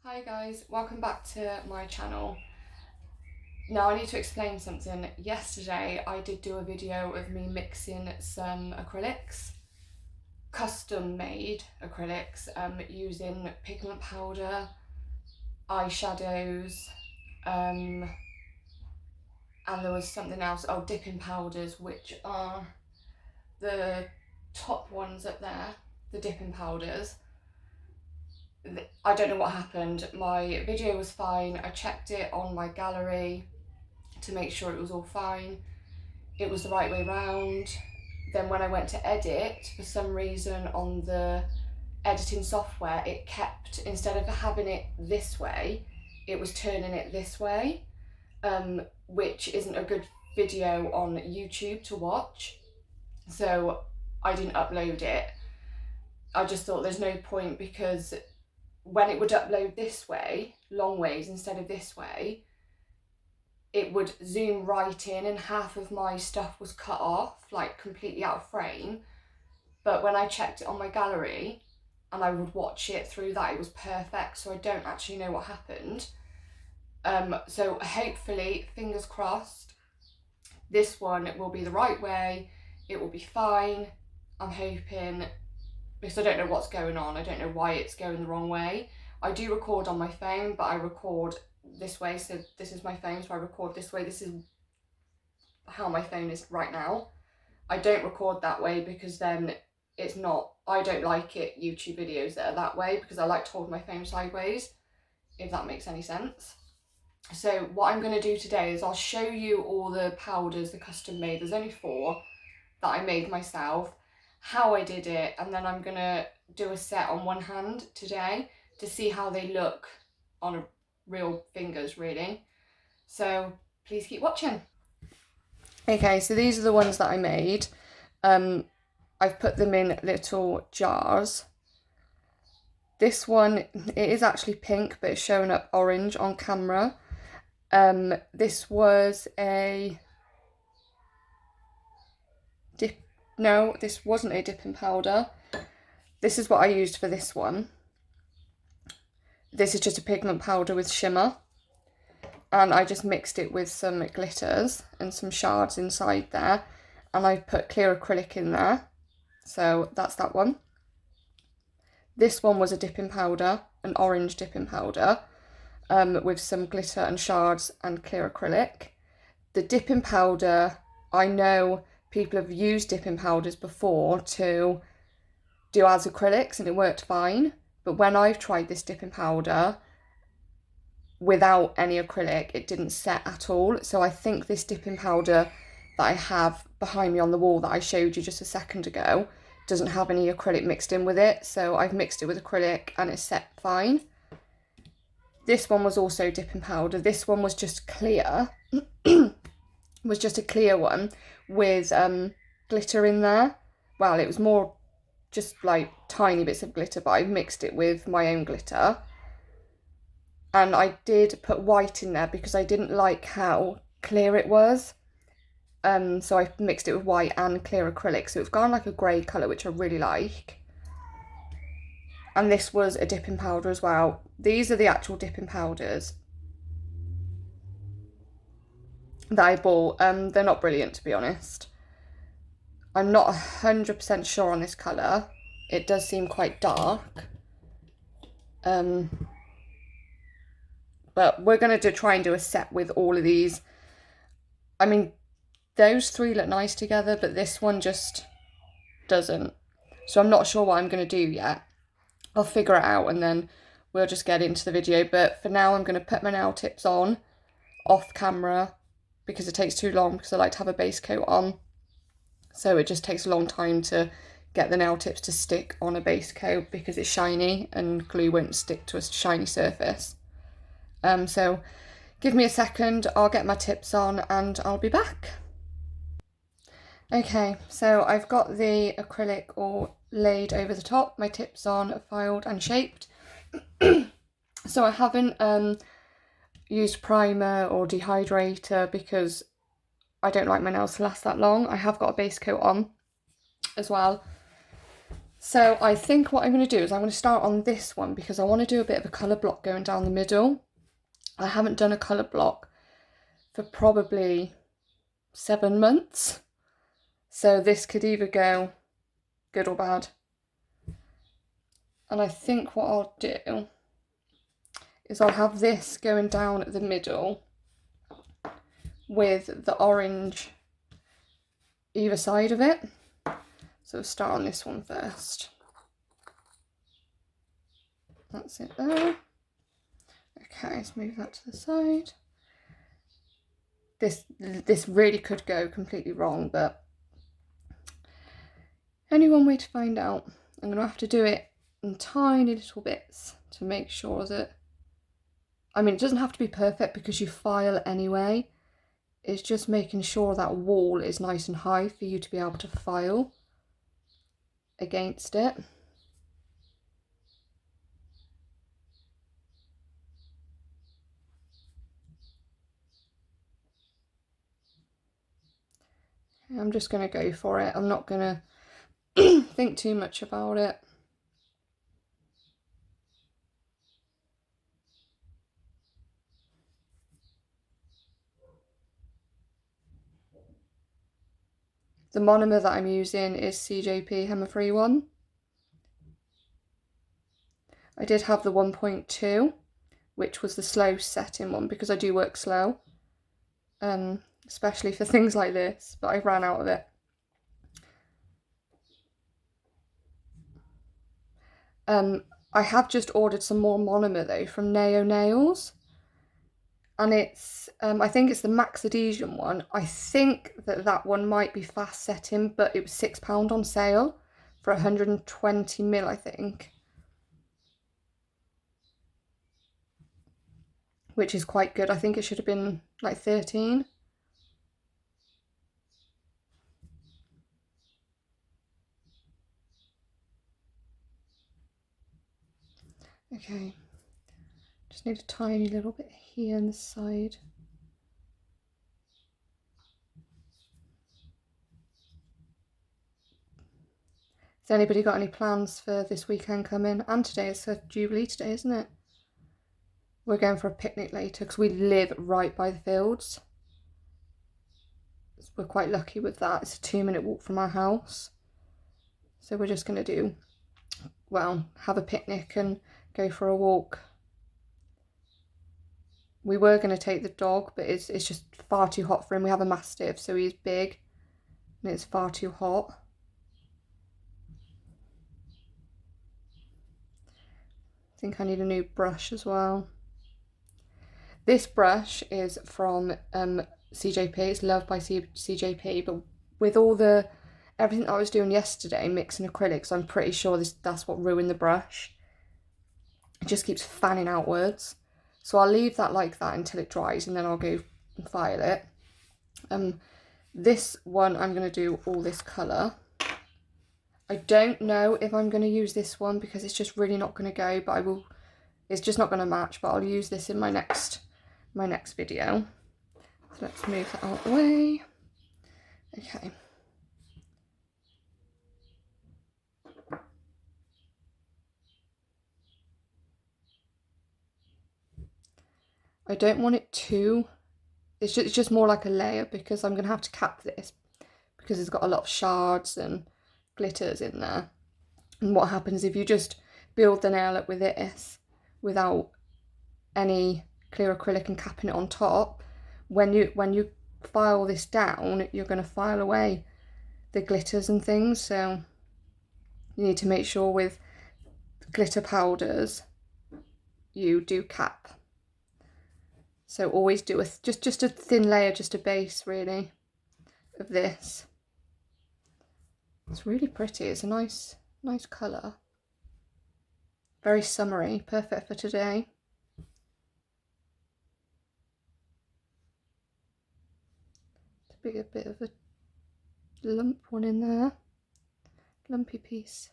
Hi guys, welcome back to my channel. Now I need to explain something. Yesterday I did do a video of me mixing some acrylics, custom made acrylics, using pigment powder, eyeshadows, and there was something else, dipping powders, which are the top ones up there, the dipping powders. I don't know what happened. My video was fine. I checked it on my gallery to make sure it was all fine. It was the right way round. Then when I went to edit, for some reason on the editing software, it kept, instead of having it this way, it was turning it this way, which isn't a good video on YouTube to watch. So I didn't upload it. I just thought there's no point, because when it would upload this way, long ways instead of this way, it would zoom right in and half of my stuff was cut off, like completely out of frame. But when I checked it on my gallery and I would watch it through that, it was perfect. So I don't actually know what happened. So hopefully, fingers crossed, this one will be the right way. It will be fine. I'm hoping, because I don't know what's going on. I don't know why it's going the wrong way. I do record on my phone, but I record this way. So this is my phone, so I record this way. This is how my phone is right now. I don't record that way because then it's not, I don't like it, YouTube videos that are that way, because I like to hold my phone sideways, if that makes any sense. So what I'm going to do today is I'll show you all the powders, the custom made. There's only 4 that I made myself, how I did it, and then I'm gonna do a set on one hand today to see how they look on real fingers, really. So please keep watching. Okay, so these are the ones that I made. I've put them in little jars. This one, it is actually pink, but it's showing up orange on camera. This was a No, this wasn't a dipping powder. This is what I used for this one. This is just a pigment powder with shimmer. And I just mixed it with some glitters and some shards inside there. And I put clear acrylic in there. So that's that one. This one was a dipping powder, an orange dipping powder, with some glitter and shards and clear acrylic. The dipping powder, I know people have used dipping powders before to do as acrylics and it worked fine, but when I've tried this dipping powder without any acrylic, it didn't set at all. So I think this dipping powder that I have behind me on the wall that I showed you just a second ago doesn't have any acrylic mixed in with it, so I've mixed it with acrylic and it's set fine. This one was also dipping powder. This one was just clear. Was just a clear one with glitter in there. Well, it was more just like tiny bits of glitter, but I mixed it with my own glitter. And I did put white in there because I didn't like how clear it was. So I mixed it with white and clear acrylic, so it's gone like a grey colour, which I really like. And this was a dipping powder as well. These are the actual dipping powders that I bought. They're not brilliant, to be honest. I'm not 100% sure on this colour. It does seem quite dark. But we're going to try and do a set with all of these. I mean, those 3 look nice together, but this one just doesn't. So I'm not sure what I'm going to do yet. I'll figure it out and then we'll just get into the video. But for now, I'm going to put my nail tips on off camera, because it takes too long, because I like to have a base coat on. So it just takes a long time to get the nail tips to stick on a base coat because it's shiny and glue won't stick to a shiny surface. So give me a second, I'll get my tips on and I'll be back. Okay, so I've got the acrylic all laid over the top, my tips on, filed and shaped. So I haven't used primer or dehydrator because I don't like my nails to last that long. I have got a base coat on as well. So I think what I'm going to do is I'm going to start on this one because I want to do a bit of a colour block going down the middle. I haven't done a colour block for probably 7 months. So this could either go good or bad. And I think what I'll do is I'll have this going down the middle with the orange either side of it. So we'll start on this one first. That's it there. Okay, let's move that to the side. This really could go completely wrong, but only one way to find out. I'm going to have to do it in tiny little bits to make sure that, I mean, it doesn't have to be perfect because you file anyway. It's just making sure that wall is nice and high for you to be able to file against it. I'm just going to go for it. I'm not going to think too much about it. The monomer that I'm using is CJP Hema-free one. I did have the 1.2, which was the slow setting one because I do work slow, especially for things like this, but I ran out of it. I have just ordered some more monomer though from Neo Nails, and it's I think it's the Max Adhesion one. I think that one might be fast setting, but it was £6 on sale for 120ml, I think, which is quite good. I think it should have been like 13. Okay, just need a tiny little bit here on the side. Has anybody got any plans for this weekend coming? And today is Jubilee today, isn't it? We're going for a picnic later because we live right by the fields. We're quite lucky with that. It's a 2-minute walk from our house. So we're just going to do, well, have a picnic and go for a walk. We were going to take the dog, but it's just far too hot for him. We have a Mastiff, so he's big and it's far too hot. I think I need a new brush as well. This brush is from CJP. It's loved by CJP, but with all everything that I was doing yesterday, mixing acrylics, I'm pretty sure that's what ruined the brush. It just keeps fanning outwards. So I'll leave that like that until it dries, and then I'll go and file it. This one I'm going to do all this colour. I don't know if I'm going to use this one because it's just really not going to go, but I will. It's just not going to match, but I'll use this in my next video. So let's move that out of the way. Okay. I don't want it too, it's just more like a layer because I'm going to have to cap this because it's got a lot of shards and glitters in there. And what happens if you just build the nail up with this without any clear acrylic and capping it on top, when you file this down, you're going to file away the glitters and things. So you need to make sure with glitter powders you do cap. So always do just a thin layer, just a base really of this. It's really pretty. It's a nice colour. Very summery, perfect for today. A bit of a lump one in there, lumpy piece.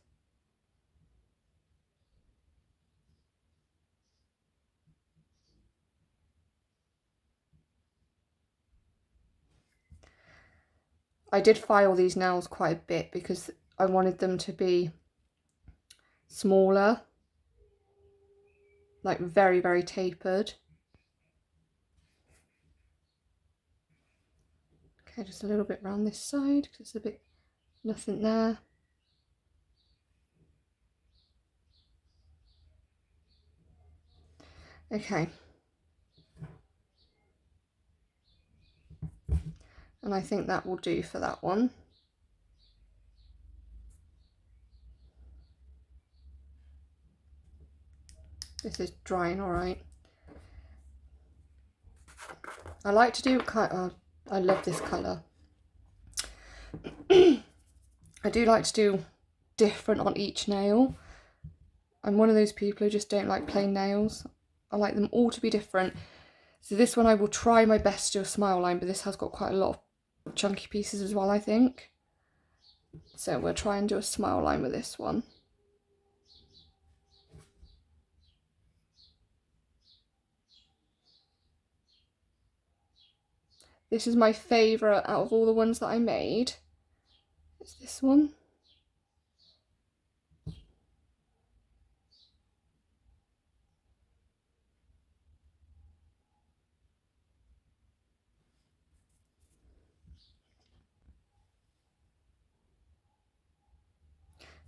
I did file these nails quite a bit because I wanted them to be smaller, like very, very tapered. Okay, just a little bit around this side because it's a bit, nothing there. Okay. And I think that will do for that one. This is drying all right. I like to do I love this colour. I do like to do different on each nail. I'm one of those people who just don't like plain nails. I like them all to be different. So this one I will try my best to do a smile line, but this has got quite a lot of chunky pieces as well, I think. So we'll try and do a smile line with this one. This is my favourite out of all the ones that I made. It's this one.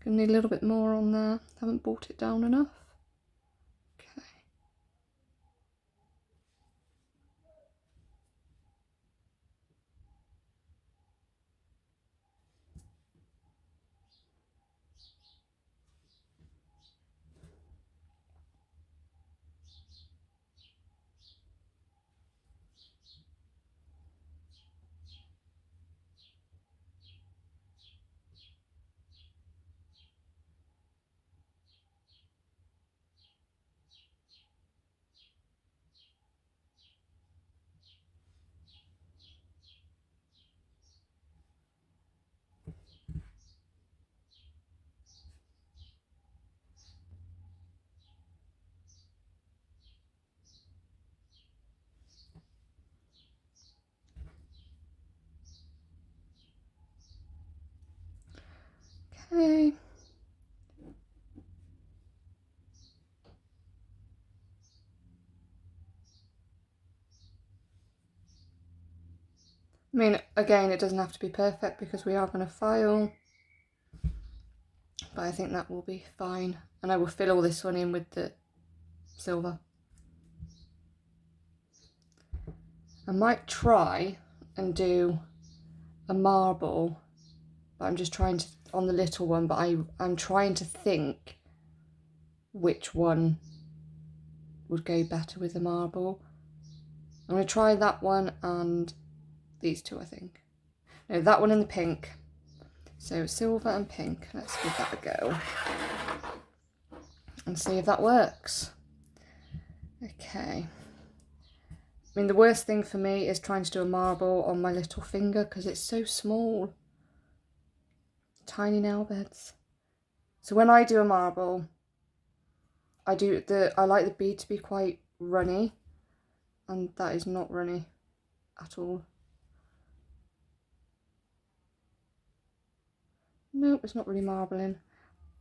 Gonna need a little bit more on there. Haven't brought it down enough. Okay. Okay. I mean, again, it doesn't have to be perfect because we are going to file, but I think that will be fine. And I will fill all this one in with the silver. I might try and do a marble, but I'm just trying to, on the little one, but I'm trying to think which one would go better with the marble. I'm going to try that one and these two, I think. No, that one and the pink. So silver and pink. Let's give that a go and see if that works. Okay. I mean, the worst thing for me is trying to do a marble on my little finger because it's so small. Tiny nail beds. So when I do a marble, I like the bead to be quite runny, and that is not runny at all. Nope, it's not really marbling.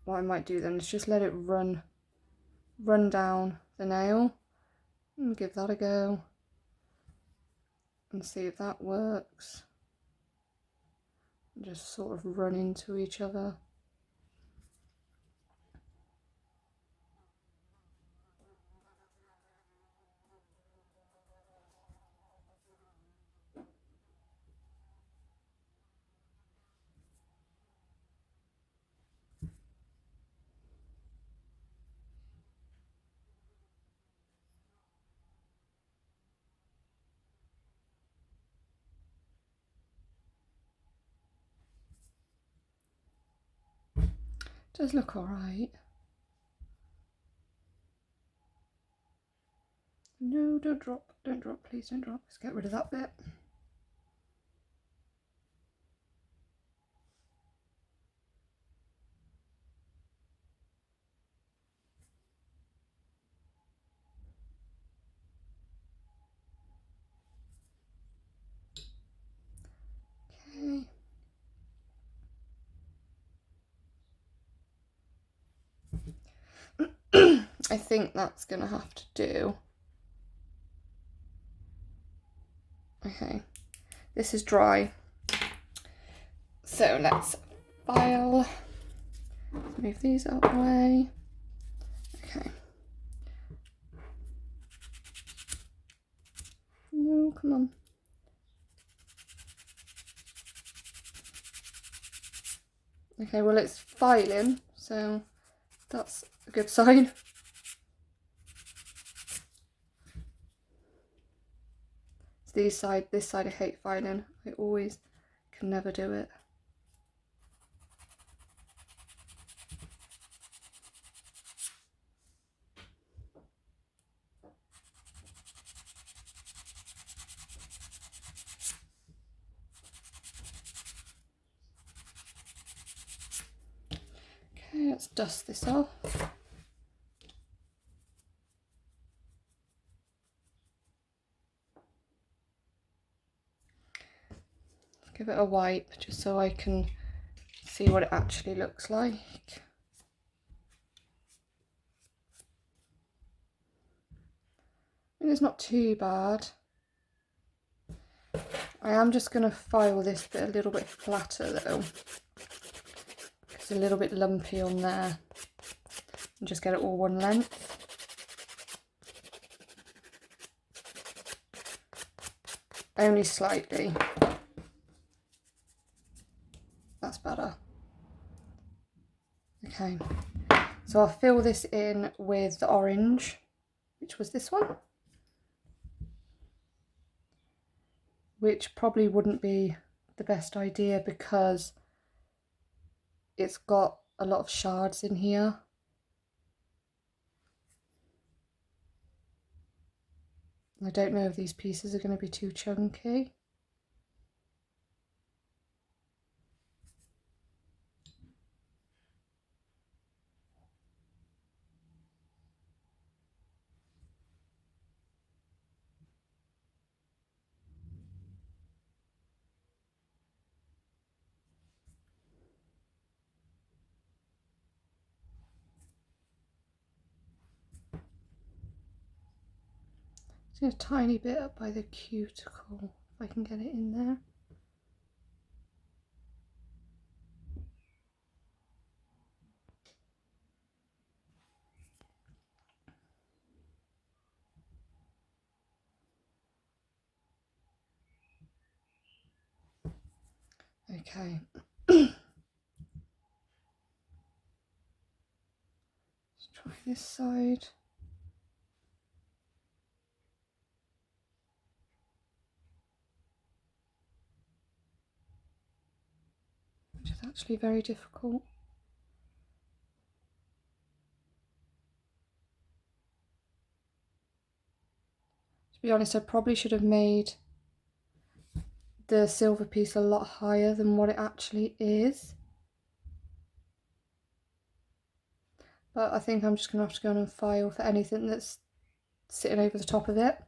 What I might do then is just let it run down the nail and give that a go and see if that works. Just sort of run into each other. Does look alright. No, don't drop, please don't drop. Let's get rid of that bit. Okay. I think that's gonna have to do. Okay, this is dry. So let's file. Let's move these out of the way. Okay. No, come on. Okay, well it's filing, so that's a good sign. It's this side I hate filing. I always can never do it. Okay, let's dust this off. Give it a wipe just so I can see what it actually looks like. I mean, it's not too bad. I am just going to file this bit a little bit flatter though. It's a little bit lumpy on there. And just get it all one length. Only slightly. That's better. Okay, so I'll fill this in with the orange, which was this one. Which probably wouldn't be the best idea because it's got a lot of shards in here. I don't know if these pieces are going to be too chunky. Just a tiny bit up by the cuticle, if I can get it in there. Okay. Let's try this side. Which is actually very difficult. To be honest, I probably should have made the silver piece a lot higher than what it actually is. But I think I'm just going to have to go on and file for anything that's sitting over the top of it.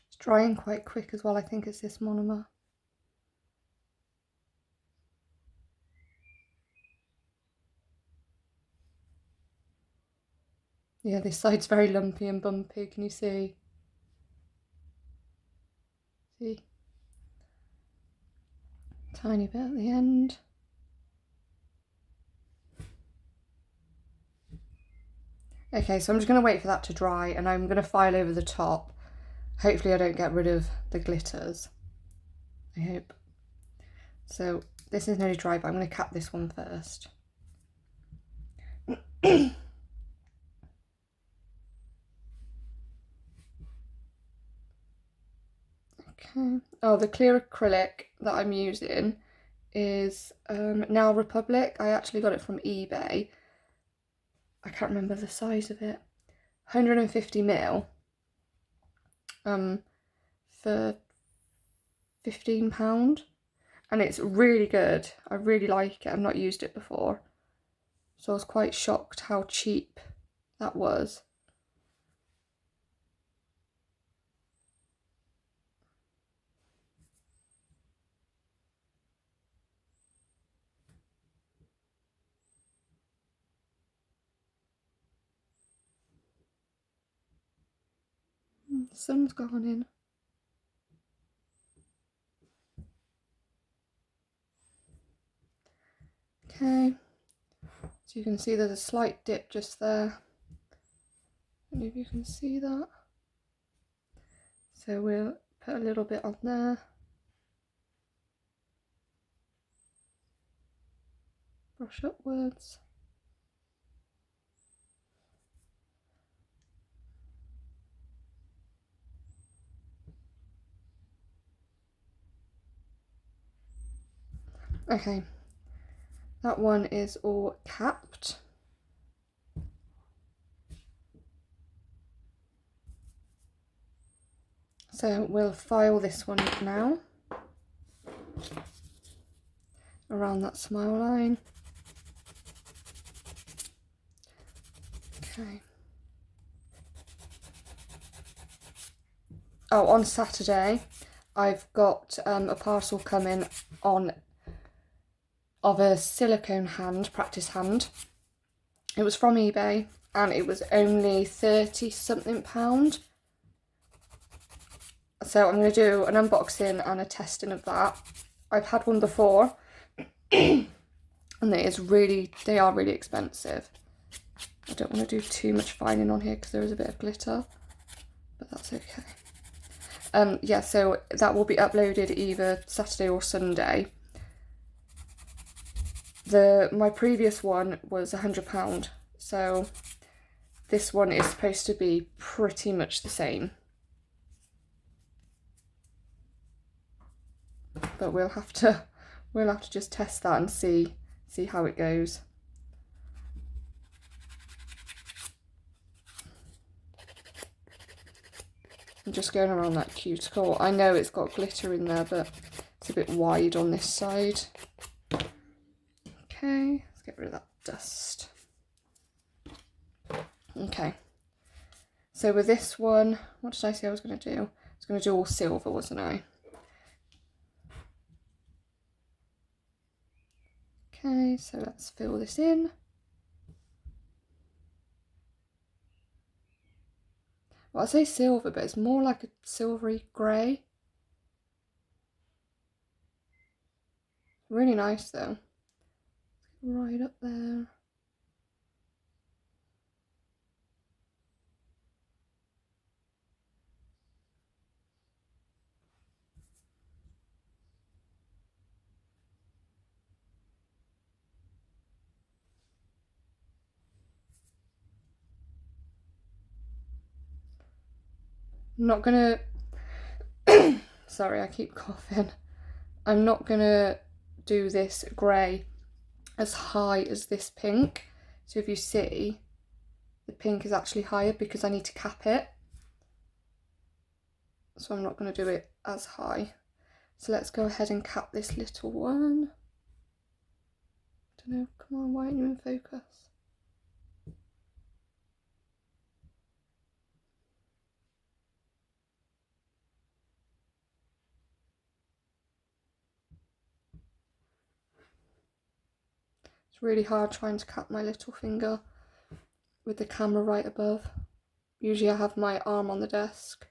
It's drying quite quick as well. I think it's this monomer. Yeah, this side's very lumpy and bumpy, can you see? See? Tiny bit at the end. Okay, so I'm just going to wait for that to dry and I'm going to file over the top. Hopefully I don't get rid of the glitters. I hope. So this is nearly dry, but I'm going to cap this one first. Okay. Oh, the clear acrylic that I'm using is Now Republic. I actually got it from eBay. I can't remember the size of it. 150ml. For £15, and it's really good. I really like it. I've not used it before, so I was quite shocked how cheap that was. The sun's gone in. Okay, so you can see there's a slight dip just there. I don't know if you can see that. So we'll put a little bit on there. Brush upwards. Okay, that one is all capped. So we'll file this one now around that smile line. Okay. Oh, on Saturday I've got a parcel coming on of a silicone hand, practice hand. It was from eBay and it was only £30 something. So I'm going to do an unboxing and a testing of that. I've had one before and they are really expensive. I don't want to do too much filing on here because there is a bit of glitter, but that's okay. Yeah, so that will be uploaded either Saturday or Sunday. My previous one was £100, so this one is supposed to be pretty much the same. But we'll have to just test that and see how it goes. I'm just going around that cuticle. I know it's got glitter in there, but it's a bit wide on this side. Okay, let's get rid of that dust. Okay, so with this one, what did I say I was going to do? I was going to do all silver, wasn't I? Okay, so let's fill this in. Well, I say silver, but it's more like a silvery grey. Really nice though. Right up there. I'm not gonna sorry, I keep coughing. I'm not gonna do this grey as high as this pink. So if you see, the pink is actually higher because I need to cap it. So I'm not going to do it as high. So let's go ahead and cap this little one. I don't know, come on, why aren't you in focus? It's really hard trying to cap my little finger with the camera right above. Usually I have my arm on the desk.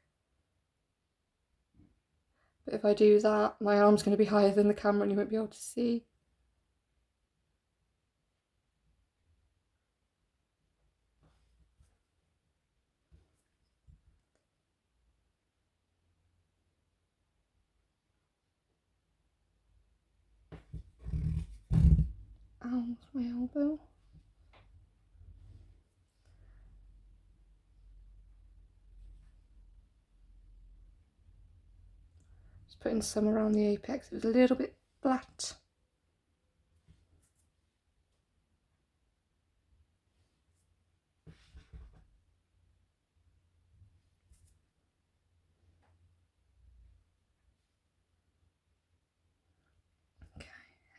But if I do that, my arm's going to be higher than the camera and you won't be able to see. Ow, what's my elbow? Just putting some around the apex. It was a little bit flat.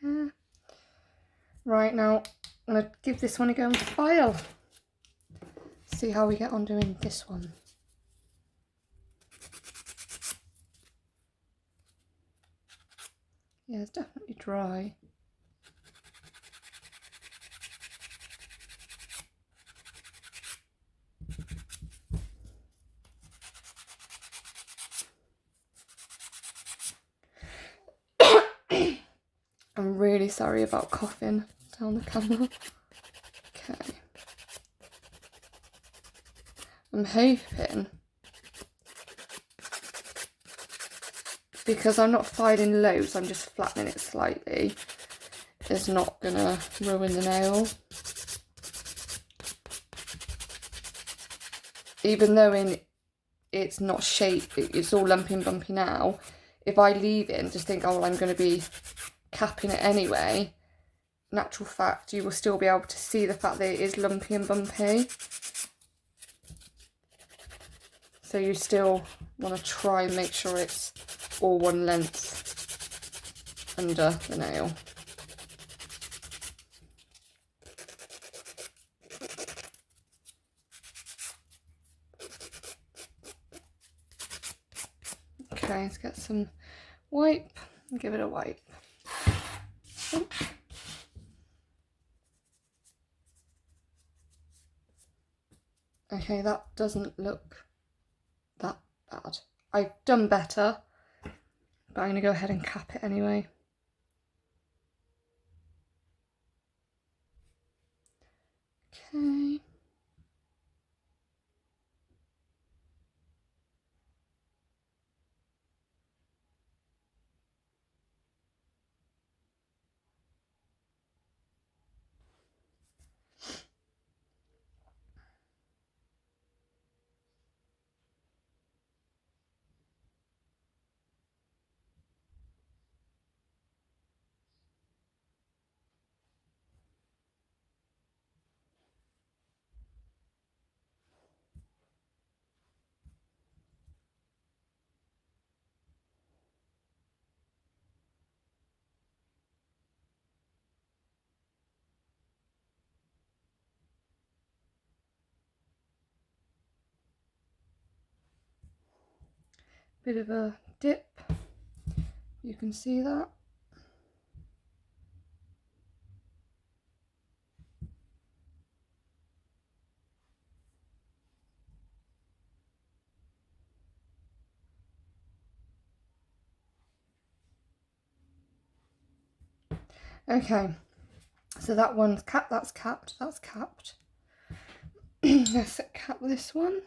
Okay. Right, now I'm going to give this one a go and file. See how we get on doing this one. Yeah, it's definitely dry. really sorry about coughing down the camera. Okay. I'm hoping, because I'm not filing loads, I'm just flattening it slightly, it's not gonna ruin the nail. Even though it's not shaped, it's all lumpy and bumpy now, if I leave it and just think, oh, well, I'm going to be capping it anyway, natural fact, you will still be able to see the fact that it is lumpy and bumpy. So you still want to try and make sure it's all one length under the nail. Okay, let's get some wipe and give it a wipe. Okay, that doesn't look that bad. I've done better, but I'm going to go ahead and cap it anyway. Okay. Bit of a dip, you can see that. Okay, so that one's capped, that's capped, that's capped. Let's cap this one.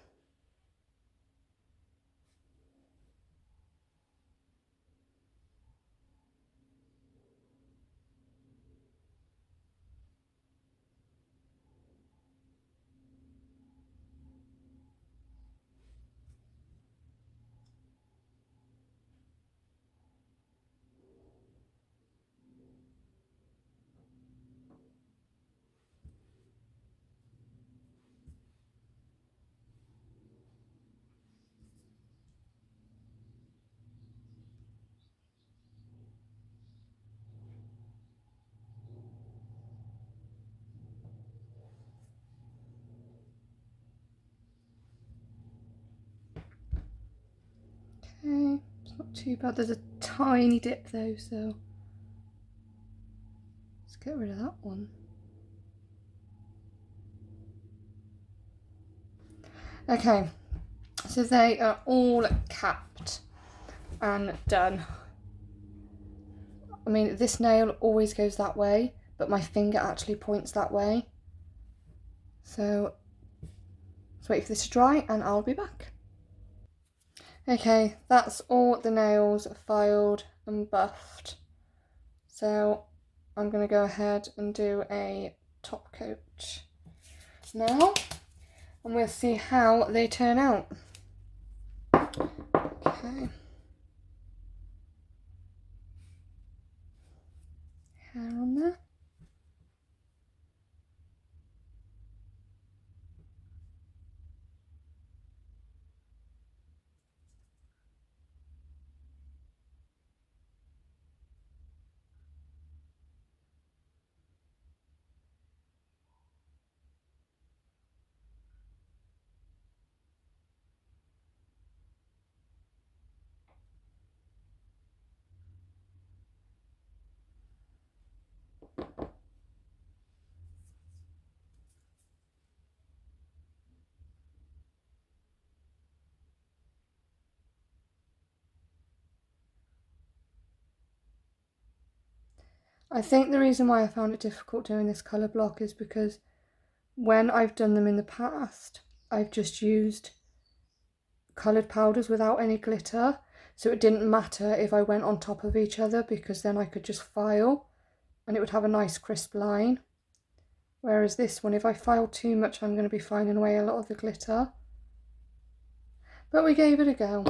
Okay, it's not too bad. There's a tiny dip though, so let's get rid of that one. Okay, so they are all capped and done. I mean, this nail always goes that way, but my finger actually points that way. So let's wait for this to dry and I'll be back. Okay, that's all the nails filed and buffed. So I'm going to go ahead and do a top coat now, and we'll see how they turn out. Okay. Hair on there. I think the reason why I found it difficult doing this colour block is because when I've done them in the past, I've just used coloured powders without any glitter, so it didn't matter if I went on top of each other because then I could just file and it would have a nice crisp line. Whereas this one, if I file too much, I'm going to be filing away a lot of the glitter. But we gave it a go.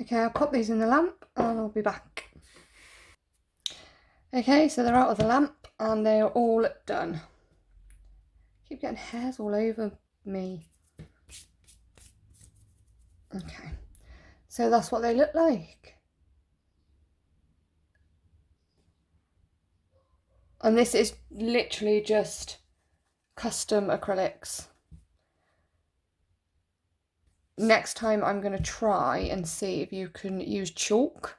Okay, I'll pop these in the lamp and I'll be back. Okay, so they're out of the lamp and they are all done. Keep getting hairs all over me. Okay, so that's what they look like. And this is literally just custom acrylics. Next time I'm going to try and see if you can use chalk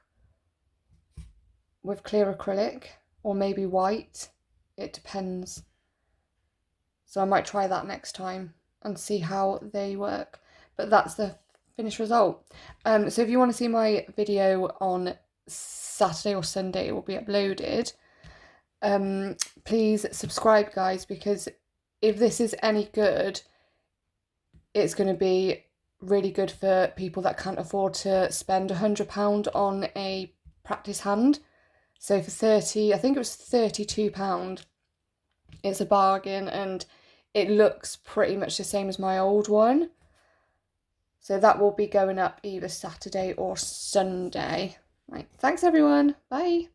with clear acrylic or maybe white. It depends. So I might try that next time and see how they work. But that's the finished result. So if you want to see my video on Saturday or Sunday, it will be uploaded. Please subscribe, guys, because if this is any good, it's going to be really good for people that can't afford to spend £100 on a practice hand. So for 30, I think it was £32, it's a bargain and it looks pretty much the same as my old one. So that will be going up either Saturday or Sunday. Right, thanks everyone, bye.